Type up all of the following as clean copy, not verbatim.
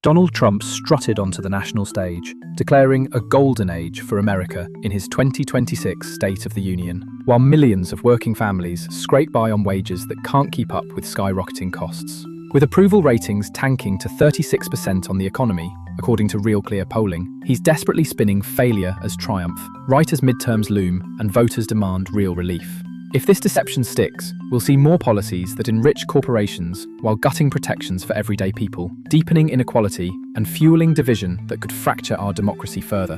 Donald Trump strutted onto the national stage, declaring a golden age for America in his 2026 State of the Union, while millions of working families scrape by on wages that can't keep up with skyrocketing costs. With approval ratings tanking to 36% on the economy, according to Real Clear polling, he's desperately spinning failure as triumph, right as midterms loom and voters demand real relief. If this deception sticks, we'll see more policies that enrich corporations while gutting protections for everyday people, deepening inequality and fueling division that could fracture our democracy further.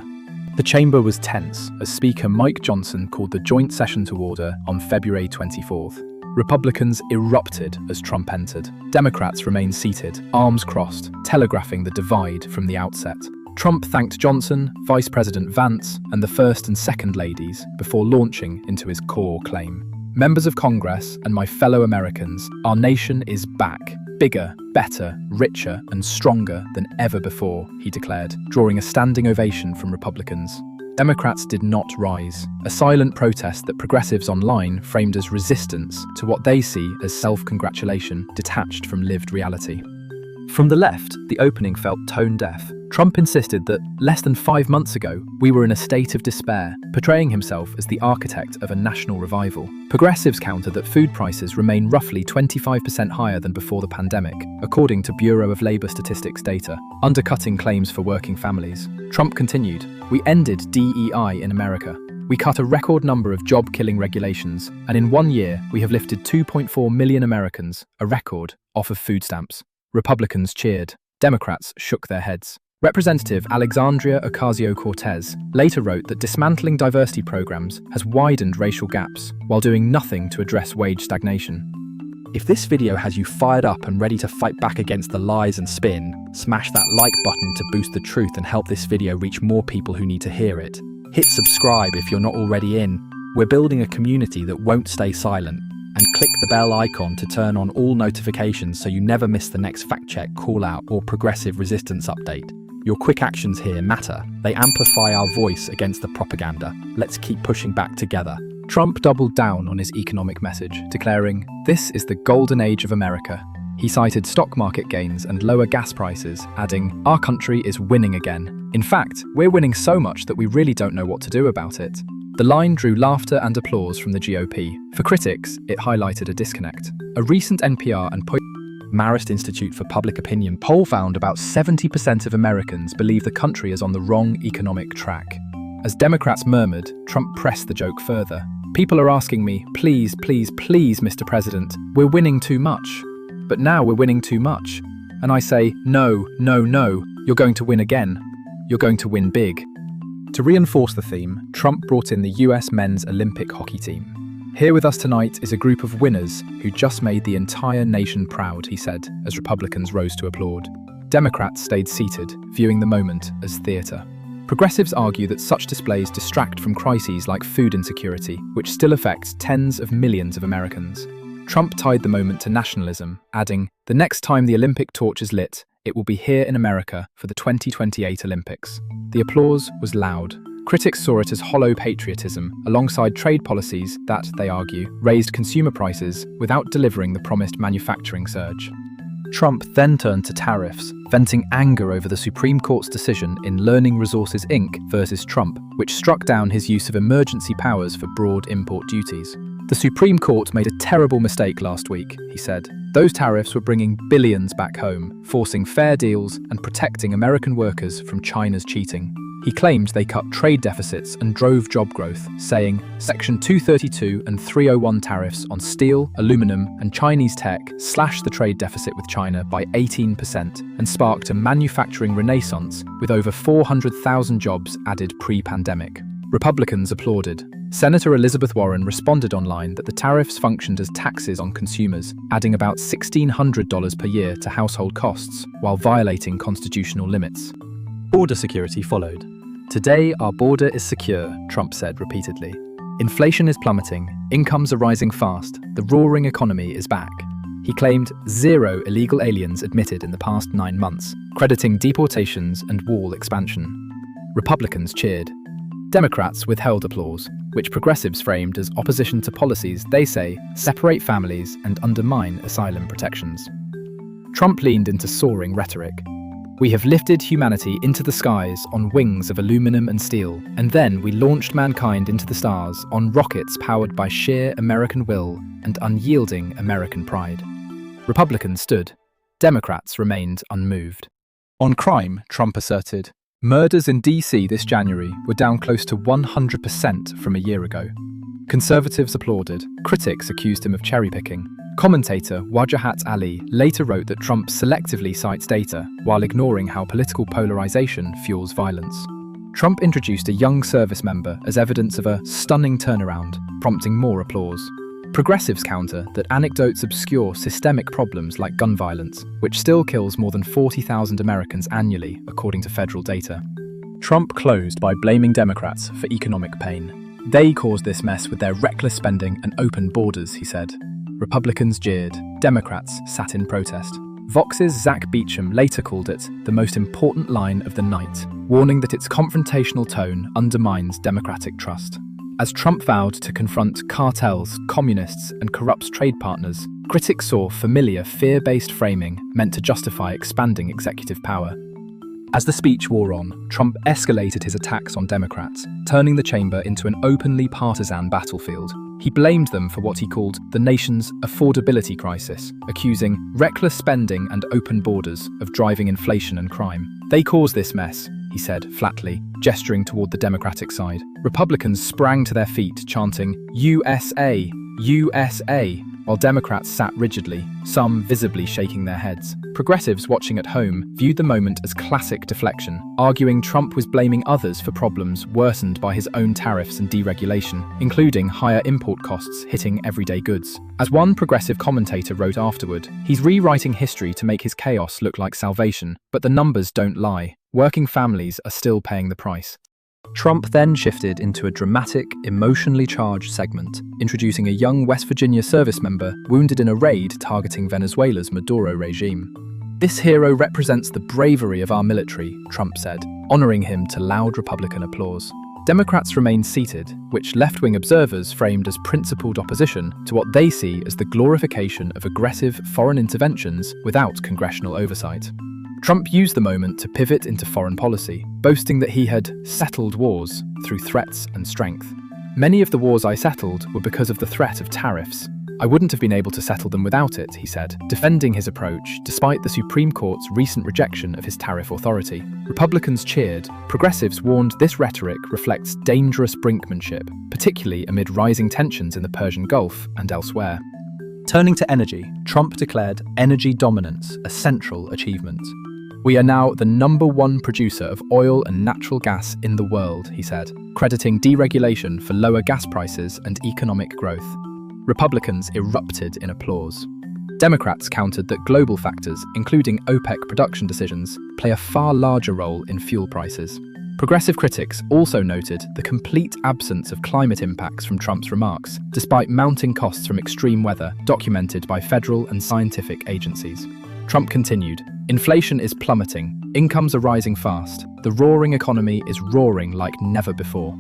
The chamber was tense as Speaker Mike Johnson called the joint session to order on February 24th. Republicans erupted as Trump entered. Democrats remained seated, arms crossed, telegraphing the divide from the outset. Trump thanked Johnson, Vice President Vance, and the First and Second Ladies before launching into his core claim. Members of Congress and my fellow Americans, our nation is back. Bigger, better, richer, and stronger than ever before, he declared, drawing a standing ovation from Republicans. Democrats did not rise, a silent protest that progressives online framed as resistance to what they see as self-congratulation detached from lived reality. From the left, the opening felt tone-deaf. Trump insisted that, less than 5 months ago, we were in a state of despair, portraying himself as the architect of a national revival. Progressives countered that food prices remain roughly 25% higher than before the pandemic, according to Bureau of Labor Statistics data, undercutting claims for working families. Trump continued, "We ended DEI in America. We cut a record number of job-killing regulations, and in 1 year, we have lifted 2.4 million Americans, a record, off of food stamps." Republicans cheered. Democrats shook their heads. Representative Alexandria Ocasio-Cortez later wrote that dismantling diversity programs has widened racial gaps while doing nothing to address wage stagnation. If this video has you fired up and ready to fight back against the lies and spin, smash that like button to boost the truth and help this video reach more people who need to hear it. Hit subscribe if you're not already in. We're building a community that won't stay silent. And click the bell icon to turn on all notifications so you never miss the next fact check, call out, or progressive resistance update. Your quick actions here matter. They amplify our voice against the propaganda. Let's keep pushing back together. Trump doubled down on his economic message, declaring, "This is the golden age of America." He cited stock market gains and lower gas prices, adding, "Our country is winning again. In fact, we're winning so much that we really don't know what to do about it." The line drew laughter and applause from the GOP. For critics, it highlighted a disconnect. A recent NPR and Marist Institute for Public Opinion poll found about 70% of Americans believe the country is on the wrong economic track. As Democrats murmured, Trump pressed the joke further. "People are asking me, please, please, please, Mr. President, we're winning too much. But now we're winning too much." And I say, no, no, no, you're going to win again. You're going to win big. To reinforce the theme, Trump brought in the US men's Olympic hockey team. "Here with us tonight is a group of winners who just made the entire nation proud," he said, as Republicans rose to applaud. Democrats stayed seated, viewing the moment as theatre. Progressives argue that such displays distract from crises like food insecurity, which still affects tens of millions of Americans. Trump tied the moment to nationalism, adding, "The next time the Olympic torch is lit, it will be here in America for the 2028 Olympics." The applause was loud. Critics saw it as hollow patriotism, alongside trade policies that, they argue, raised consumer prices without delivering the promised manufacturing surge. Trump then turned to tariffs, venting anger over the Supreme Court's decision in Learning Resources Inc. versus Trump, which struck down his use of emergency powers for broad import duties. "The Supreme Court made a terrible mistake last week," he said. "Those tariffs were bringing billions back home, forcing fair deals and protecting American workers from China's cheating." He claimed they cut trade deficits and drove job growth, saying, "Section 232 and 301 tariffs on steel, aluminum, and Chinese tech slashed the trade deficit with China by 18% and sparked a manufacturing renaissance with over 400,000 jobs added pre-pandemic." Republicans applauded. Senator Elizabeth Warren responded online that the tariffs functioned as taxes on consumers, adding about $1,600 per year to household costs, while violating constitutional limits. Border security followed. "Today, our border is secure," Trump said repeatedly. "Inflation is plummeting, incomes are rising fast, the roaring economy is back." He claimed 0 illegal aliens admitted in the past 9 months, crediting deportations and wall expansion. Republicans cheered. Democrats withheld applause, which progressives framed as opposition to policies they say separate families and undermine asylum protections. Trump leaned into soaring rhetoric. We have lifted humanity into the skies on wings of aluminum and steel, and then we launched mankind into the stars on rockets powered by sheer American will and unyielding American pride. Republicans stood. Democrats remained unmoved. On crime, Trump asserted, murders in DC this January were down close to 100% from a year ago. Conservatives applauded. Critics accused him of cherry-picking. Commentator Wajahat Ali later wrote that Trump selectively cites data while ignoring how political polarization fuels violence. Trump introduced a young service member as evidence of a stunning turnaround, prompting more applause. Progressives counter that anecdotes obscure systemic problems like gun violence, which still kills more than 40,000 Americans annually, according to federal data. Trump closed by blaming Democrats for economic pain. They caused this mess with their reckless spending and open borders, he said. Republicans jeered. Democrats sat in protest. Vox's Zach Beecham later called it the most important line of the night, warning that its confrontational tone undermines democratic trust. As Trump vowed to confront cartels, communists, and corrupt trade partners, critics saw familiar fear-based framing meant to justify expanding executive power. As the speech wore on, Trump escalated his attacks on Democrats, turning the chamber into an openly partisan battlefield. He blamed them for what he called the nation's affordability crisis, accusing reckless spending and open borders of driving inflation and crime. They caused this mess, he said flatly, gesturing toward the Democratic side. Republicans sprang to their feet, chanting, USA, USA, while Democrats sat rigidly, some visibly shaking their heads. Progressives watching at home viewed the moment as classic deflection, arguing Trump was blaming others for problems worsened by his own tariffs and deregulation, including higher import costs hitting everyday goods. As one progressive commentator wrote afterward, he's rewriting history to make his chaos look like salvation, but the numbers don't lie. Working families are still paying the price. Trump then shifted into a dramatic, emotionally charged segment, introducing a young West Virginia service member wounded in a raid targeting Venezuela's Maduro regime. This hero represents the bravery of our military, Trump said, honoring him to loud Republican applause. Democrats remained seated, which left-wing observers framed as principled opposition to what they see as the glorification of aggressive foreign interventions without congressional oversight. Trump used the moment to pivot into foreign policy, boasting that he had settled wars through threats and strength. Many of the wars I settled were because of the threat of tariffs. I wouldn't have been able to settle them without it, he said, defending his approach despite the Supreme Court's recent rejection of his tariff authority. Republicans cheered. Progressives warned this rhetoric reflects dangerous brinkmanship, particularly amid rising tensions in the Persian Gulf and elsewhere. Turning to energy, Trump declared energy dominance a central achievement. We are now the #1 producer of oil and natural gas in the world, he said, crediting deregulation for lower gas prices and economic growth. Republicans erupted in applause. Democrats countered that global factors, including OPEC production decisions, play a far larger role in fuel prices. Progressive critics also noted the complete absence of climate impacts from Trump's remarks, despite mounting costs from extreme weather documented by federal and scientific agencies. Trump continued, inflation is plummeting, incomes are rising fast, the roaring economy is roaring like never before.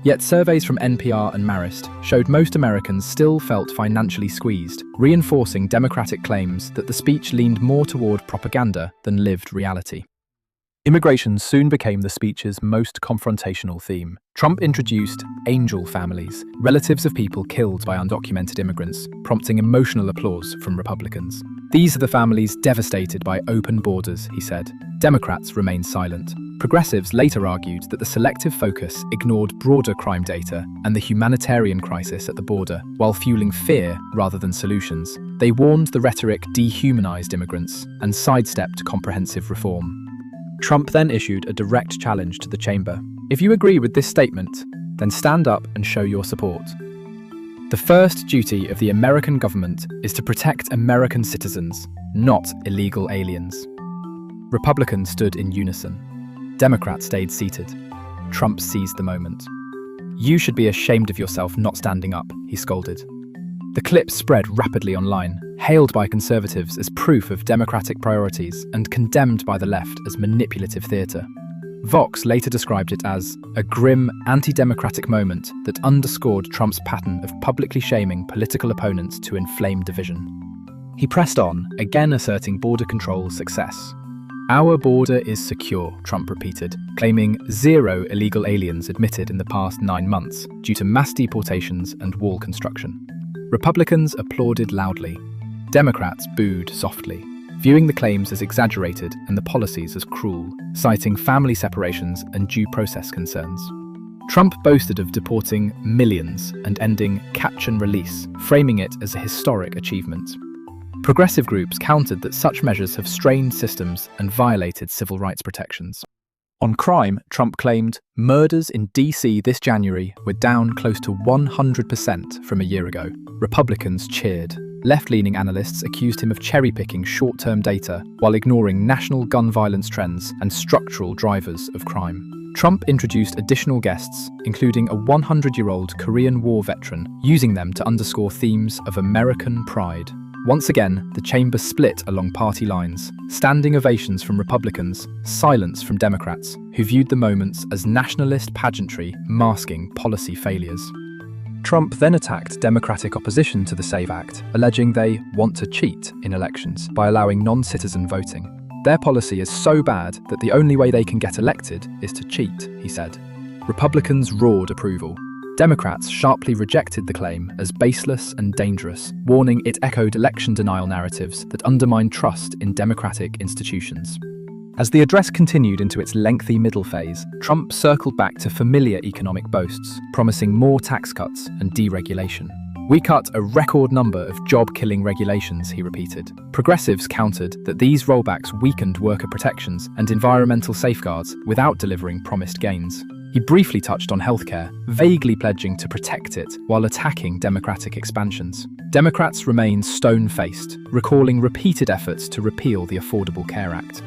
Yet surveys from NPR and Marist showed most Americans still felt financially squeezed, reinforcing Democratic claims that the speech leaned more toward propaganda than lived reality. Immigration soon became the speech's most confrontational theme. Trump introduced angel families, relatives of people killed by undocumented immigrants, prompting emotional applause from Republicans. These are the families devastated by open borders, he said. Democrats remained silent. Progressives later argued that the selective focus ignored broader crime data and the humanitarian crisis at the border, while fueling fear rather than solutions. They warned the rhetoric dehumanized immigrants and sidestepped comprehensive reform. Trump then issued a direct challenge to the chamber. If you agree with this statement, then stand up and show your support. The first duty of the American government is to protect American citizens, not illegal aliens. Republicans stood in unison. Democrats stayed seated. Trump seized the moment. You should be ashamed of yourself not standing up, he scolded. The clip spread rapidly online, hailed by conservatives as proof of Democratic priorities and condemned by the left as manipulative theatre. Vox later described it as a grim, anti-democratic moment that underscored Trump's pattern of publicly shaming political opponents to inflame division. He pressed on, again asserting border control success. Our border is secure, Trump repeated, claiming 0 illegal aliens admitted in the past 9 months due to mass deportations and wall construction. Republicans applauded loudly. Democrats booed softly, viewing the claims as exaggerated and the policies as cruel, citing family separations and due process concerns. Trump boasted of deporting millions and ending catch and release, framing it as a historic achievement. Progressive groups countered that such measures have strained systems and violated civil rights protections. On crime, Trump claimed murders in D.C. this January were down close to 100% from a year ago. Republicans cheered. Left-leaning analysts accused him of cherry-picking short-term data while ignoring national gun violence trends and structural drivers of crime. Trump introduced additional guests, including a 100-year-old Korean War veteran, using them to underscore themes of American pride. Once again, the chamber split along party lines, standing ovations from Republicans, silence from Democrats, who viewed the moments as nationalist pageantry masking policy failures. Trump then attacked Democratic opposition to the SAVE Act, alleging they want to cheat in elections by allowing non-citizen voting. Their policy is so bad that the only way they can get elected is to cheat, he said. Republicans roared approval. Democrats sharply rejected the claim as baseless and dangerous, warning it echoed election denial narratives that undermine trust in democratic institutions. As the address continued into its lengthy middle phase, Trump circled back to familiar economic boasts, promising more tax cuts and deregulation. "We cut a record number of job-killing regulations," he repeated. Progressives countered that these rollbacks weakened worker protections and environmental safeguards without delivering promised gains. He briefly touched on healthcare, vaguely pledging to protect it while attacking democratic expansions. Democrats remained stone-faced, recalling repeated efforts to repeal the Affordable Care Act.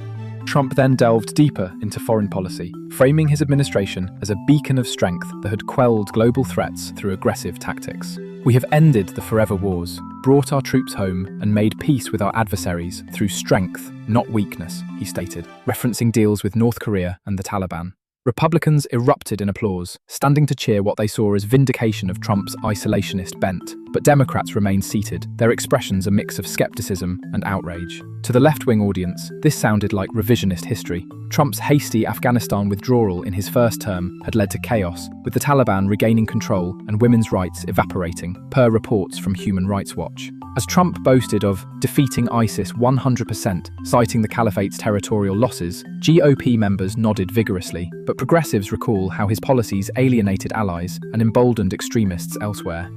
Trump then delved deeper into foreign policy, framing his administration as a beacon of strength that had quelled global threats through aggressive tactics. "We have ended the forever wars, brought our troops home, and made peace with our adversaries through strength, not weakness," he stated, referencing deals with North Korea and the Taliban. Republicans erupted in applause, standing to cheer what they saw as vindication of Trump's isolationist bent. But Democrats remained seated, their expressions a mix of skepticism and outrage. To the left-wing audience, this sounded like revisionist history. Trump's hasty Afghanistan withdrawal in his first term had led to chaos, with the Taliban regaining control and women's rights evaporating, per reports from Human Rights Watch. As Trump boasted of defeating ISIS 100%, citing the caliphate's territorial losses, GOP members nodded vigorously, but progressives recall how his policies alienated allies and emboldened extremists elsewhere.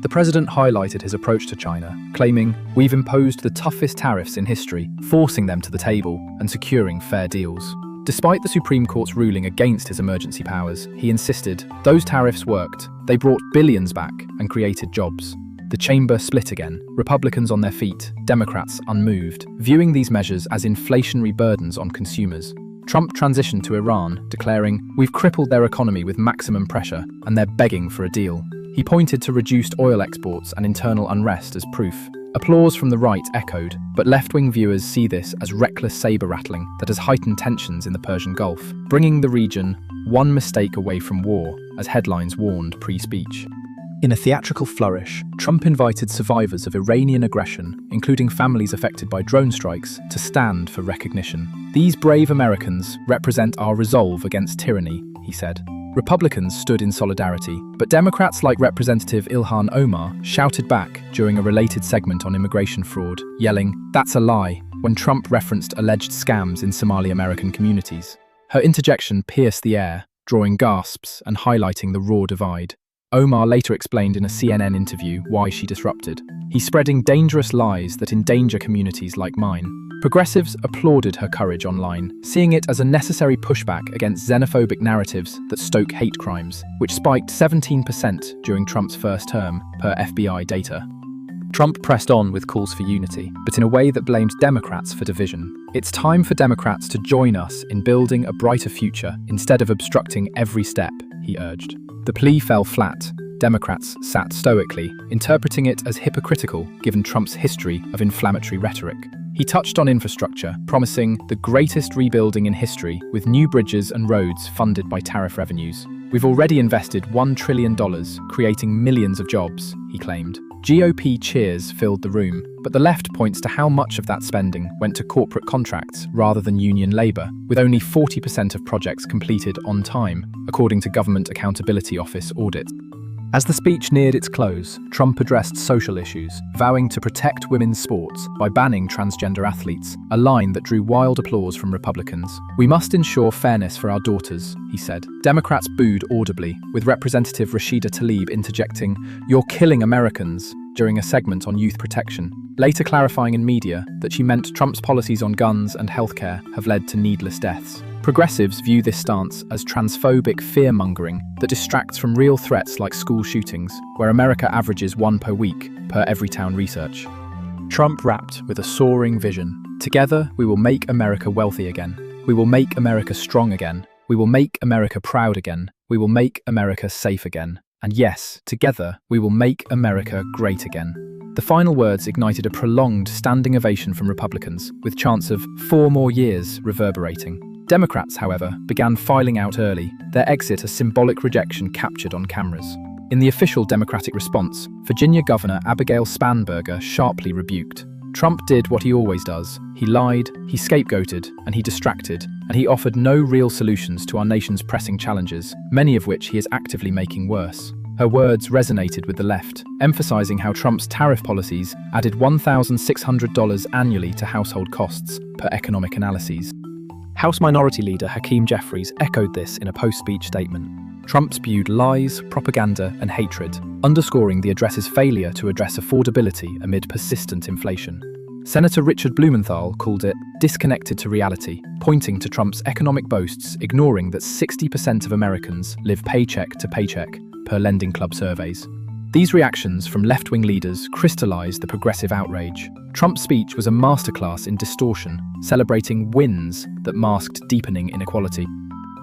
The president highlighted his approach to China, claiming, "We've imposed the toughest tariffs in history, forcing them to the table and securing fair deals." Despite the Supreme Court's ruling against his emergency powers, he insisted, "Those tariffs worked. They brought billions back and created jobs." The chamber split again, Republicans on their feet, Democrats unmoved, viewing these measures as inflationary burdens on consumers. Trump transitioned to Iran, declaring, "We've crippled their economy with maximum pressure, and they're begging for a deal." He pointed to reduced oil exports and internal unrest as proof. Applause from the right echoed, but left-wing viewers see this as reckless saber-rattling that has heightened tensions in the Persian Gulf, bringing the region one mistake away from war, as headlines warned pre-speech. In a theatrical flourish, Trump invited survivors of Iranian aggression, including families affected by drone strikes, to stand for recognition. "These brave Americans represent our resolve against tyranny," he said. Republicans stood in solidarity, but Democrats like Representative Ilhan Omar shouted back during a related segment on immigration fraud, yelling, "That's a lie," when Trump referenced alleged scams in Somali American communities. Her interjection pierced the air, drawing gasps and highlighting the raw divide. Omar later explained in a CNN interview why she disrupted. "He's spreading dangerous lies that endanger communities like mine." Progressives applauded her courage online, seeing it as a necessary pushback against xenophobic narratives that stoke hate crimes, which spiked 17% during Trump's first term, per FBI data. Trump pressed on with calls for unity, but in a way that blamed Democrats for division. "It's time for Democrats to join us in building a brighter future instead of obstructing every step," he urged. The plea fell flat. Democrats sat stoically, interpreting it as hypocritical given Trump's history of inflammatory rhetoric. He touched on infrastructure, promising the greatest rebuilding in history with new bridges and roads funded by tariff revenues. "We've already invested $1 trillion, creating millions of jobs," he claimed. GOP cheers filled the room, But the left points to how much of that spending went to corporate contracts rather than union labour, with only 40% of projects completed on time, according to Government Accountability Office audits. As the speech neared its close, Trump addressed social issues, vowing to protect women's sports by banning transgender athletes, a line that drew wild applause from Republicans. "We must ensure fairness for our daughters," he said. Democrats booed audibly, with Representative Rashida Tlaib interjecting, "You're killing Americans," during a segment on youth protection, later clarifying in media that she meant Trump's policies on guns and healthcare have led to needless deaths. Progressives view this stance as transphobic fear-mongering that distracts from real threats like school shootings, where America averages one per week, per Everytown research. Trump rapped with a soaring vision. "Together, we will make America wealthy again. We will make America strong again. We will make America proud again. We will make America safe again. And yes, together, we will make America great again." The final words ignited a prolonged standing ovation from Republicans, with chants of 4 more years reverberating. Democrats, however, began filing out early, their exit a symbolic rejection captured on cameras. In the official Democratic response, Virginia Governor Abigail Spanberger sharply rebuked. Trump did what he always does. He lied, he scapegoated, and he distracted, and he offered no real solutions to our nation's pressing challenges, many of which he is actively making worse. Her words resonated with the left, emphasizing how Trump's tariff policies added $1,600 annually to household costs, per economic analyses. House Minority Leader Hakeem Jeffries echoed this in a post-speech statement. Trump spewed lies, propaganda, and hatred, underscoring the address's failure to address affordability amid persistent inflation. Senator Richard Blumenthal called it disconnected to reality, pointing to Trump's economic boasts, ignoring that 60% of Americans live paycheck to paycheck, per Lending Club surveys. These reactions from left-wing leaders crystallized the progressive outrage. Trump's speech was a masterclass in distortion, celebrating wins that masked deepening inequality.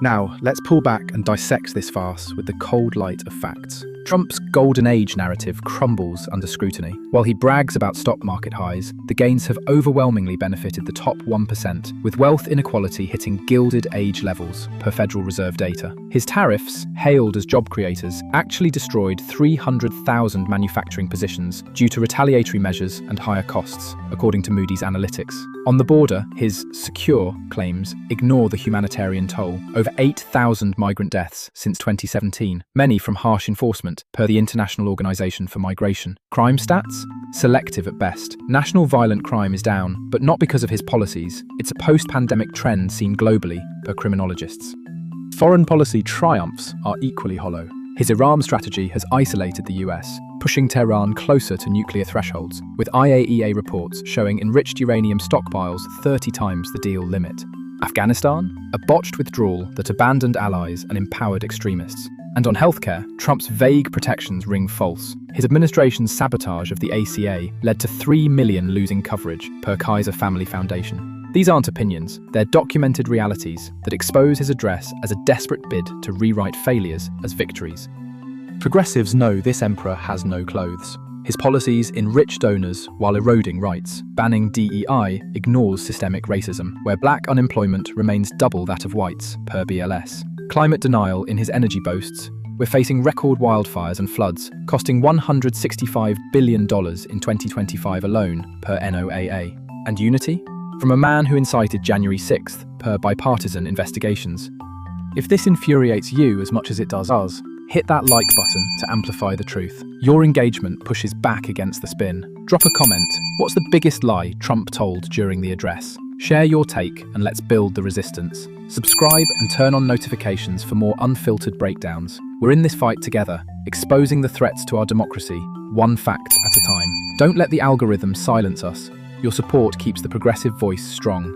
Now, let's pull back and dissect this farce with the cold light of facts. Trump's golden age narrative crumbles under scrutiny. While he brags about stock market highs, the gains have overwhelmingly benefited the top 1%, with wealth inequality hitting Gilded Age levels, per Federal Reserve data. His tariffs, hailed as job creators, actually destroyed 300,000 manufacturing positions due to retaliatory measures and higher costs, according to Moody's Analytics. On the border, his secure claims ignore the humanitarian toll. Over 8,000 migrant deaths since 2017, many from harsh enforcement, per the International Organization for Migration. Crime stats? Selective at best. National violent crime is down, but not because of his policies. It's a post-pandemic trend seen globally, per criminologists. Foreign policy triumphs are equally hollow. His Iran strategy has isolated the US, pushing Tehran closer to nuclear thresholds, with IAEA reports showing enriched uranium stockpiles 30 times the deal limit. Afghanistan? A botched withdrawal that abandoned allies and empowered extremists. And on healthcare, Trump's vague protections ring false. His administration's sabotage of the ACA led to 3 million losing coverage, per Kaiser Family Foundation. These aren't opinions, they're documented realities that expose his address as a desperate bid to rewrite failures as victories. Progressives know this emperor has no clothes. His policies enrich donors while eroding rights. Banning DEI ignores systemic racism, where black unemployment remains double that of whites, per BLS. Climate denial in his energy boasts. We're facing record wildfires and floods, costing $165 billion in 2025 alone, per NOAA. And unity? From a man who incited January 6th, per bipartisan investigations. If this infuriates you as much as it does us, hit that like button to amplify the truth. Your engagement pushes back against the spin. Drop a comment. What's the biggest lie Trump told during the address? Share your take and let's build the resistance. Subscribe and turn on notifications for more unfiltered breakdowns. We're in this fight together, exposing the threats to our democracy, one fact at a time. Don't let the algorithm silence us. Your support keeps the progressive voice strong.